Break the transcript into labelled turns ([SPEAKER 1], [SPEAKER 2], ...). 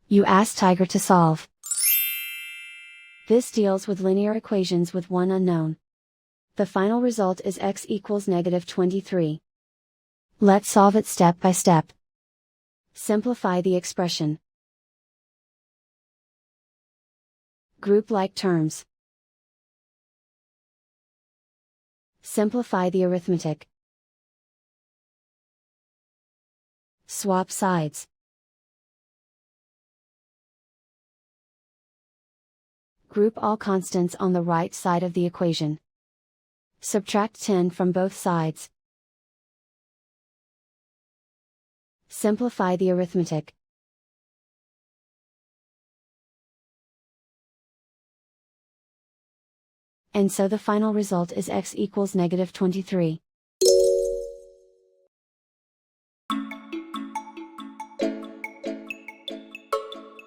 [SPEAKER 1] You ask Tiger to solve. This deals with linear equations with one unknown. The final result is x equals -23. Let's solve it step by step. Simplify the expression. Group like terms. Simplify the arithmetic. Swap sides. Group all constants on the right side of the equation. Subtract 10 from both sides. Simplify the arithmetic. And so the final result is x equals -23.